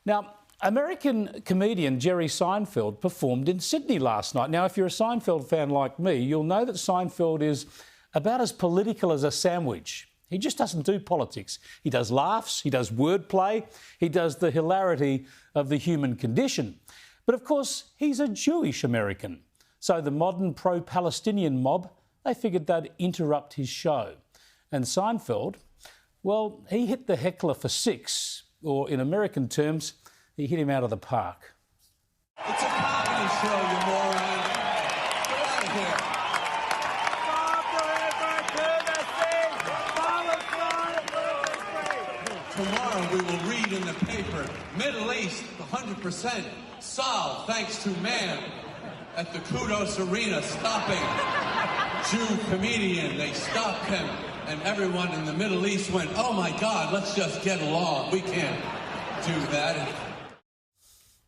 Now, American comedian Jerry Seinfeld performed in Sydney last night. Now, if you're a Seinfeld fan like me, you'll know that Seinfeld is about as political as a sandwich. He just doesn't do politics. He does laughs, he does wordplay, he does the hilarity of the human condition. But of course, he's a Jewish American. So the modern pro-Palestinian mob, they figured they'd interrupt his show. And Seinfeld, well, he hit the heckler for six, or in American terms, he hit him out of the park. It's a comedy show, you moron. Get out of here. Tomorrow we will read in the paper, Middle East, 100% solved thanks to man at the Kudos Arena stopping Jew comedian. They stopped him, and everyone in the Middle East went, oh my God, let's just get along. We can't do that.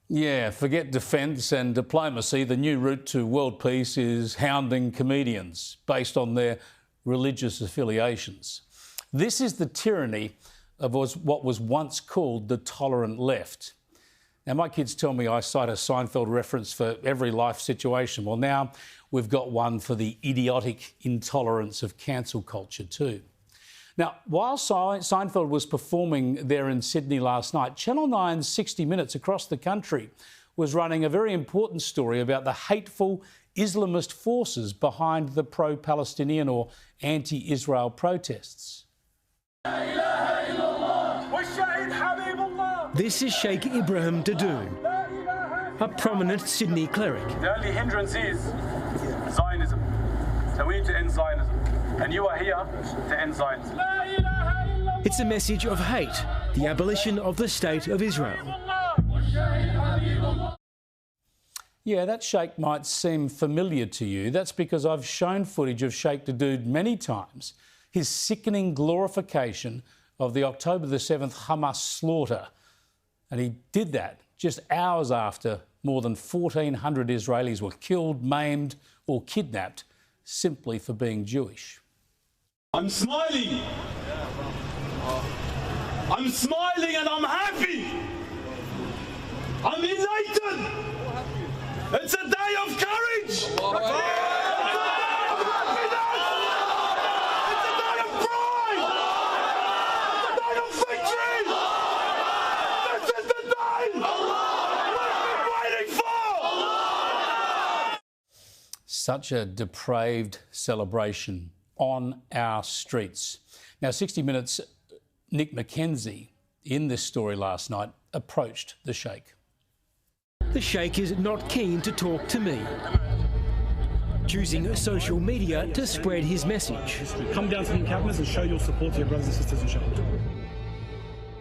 Yeah, forget defence and diplomacy. The new route to world peace is hounding comedians based on their religious affiliations. This is the tyranny of what was once called the tolerant left. Now, my kids tell me I cite a Seinfeld reference for every life situation. Well, now we've got one for the idiotic intolerance of cancel culture too. Now, while Seinfeld was performing there in Sydney last night, Channel 9's 60 Minutes across the country was running a very important story about the hateful Islamist forces behind the pro-Palestinian or anti-Israel protests. This is Sheikh Ibrahim Dadoun, a prominent Sydney cleric. The only hindrance is Zionism. So we need to end Zionism. And you are here to end Zionism. It's a message of hate, the abolition of the State of Israel. Yeah, that Sheikh might seem familiar to you. That's because I've shown footage of Sheikh Dadoun many times, his sickening glorification of the October the 7th Hamas slaughter. And he did that just hours after more than 1,400 Israelis were killed, maimed or kidnapped simply for being Jewish. I'm smiling. I'm smiling and I'm happy. I'm elated. It's a day of courage. Such a depraved celebration on our streets. Now, 60 Minutes' Nick McKenzie, in this story last night, approached the Sheikh. The Sheikh is not keen to talk to me, choosing social media to spread his message. Come down to the encampments and show your support to your brothers and sisters in Sheffield.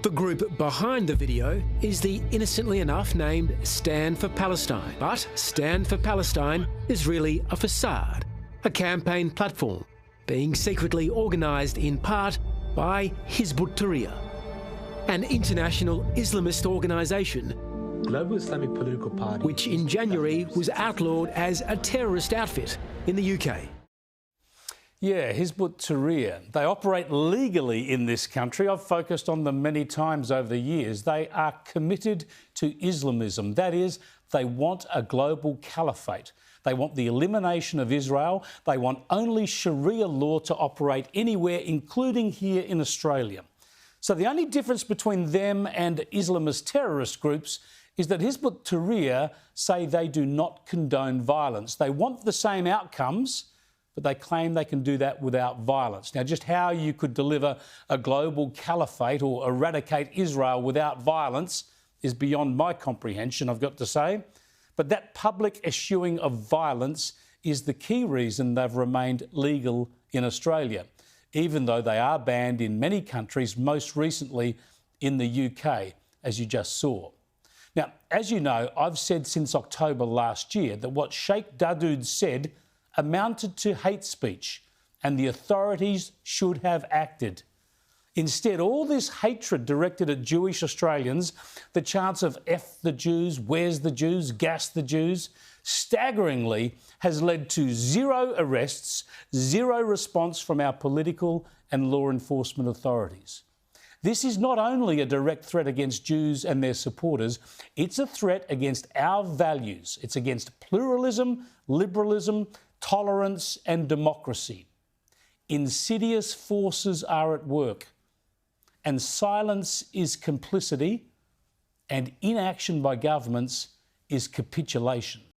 The group behind the video is the innocently enough named Stand for Palestine. But Stand for Palestine is really a facade, a campaign platform being secretly organised in part by Hizb ut-Tahrir, an international Islamist organisation Global Islamic Political Party, which in January was outlawed as a terrorist outfit in the UK. Yeah, Hizb ut-Tahrir. They operate legally in this country. I've focused on them many times over the years. They are committed to Islamism. That is, they want a global caliphate. They want the elimination of Israel. They want only Sharia law to operate anywhere, including here in Australia. So the only difference between them and Islamist terrorist groups is that Hizb ut-Tahrir say they do not condone violence. They want the same outcomes, but they claim they can do that without violence. Now, just how you could deliver a global caliphate or eradicate Israel without violence is beyond my comprehension, I've got to say. But that public eschewing of violence is the key reason they've remained legal in Australia, even though they are banned in many countries, most recently in the UK, as you just saw. Now, as you know, I've said since October last year that what Sheikh Dadoun said amounted to hate speech, and the authorities should have acted. Instead, all this hatred directed at Jewish Australians, the chants of F the Jews, where's the Jews, gas the Jews, staggeringly has led to zero arrests, zero response from our political and law enforcement authorities. This is not only a direct threat against Jews and their supporters, it's a threat against our values. It's against pluralism, liberalism, tolerance and democracy. Insidious forces are at work, and silence is complicity, and inaction by governments is capitulation.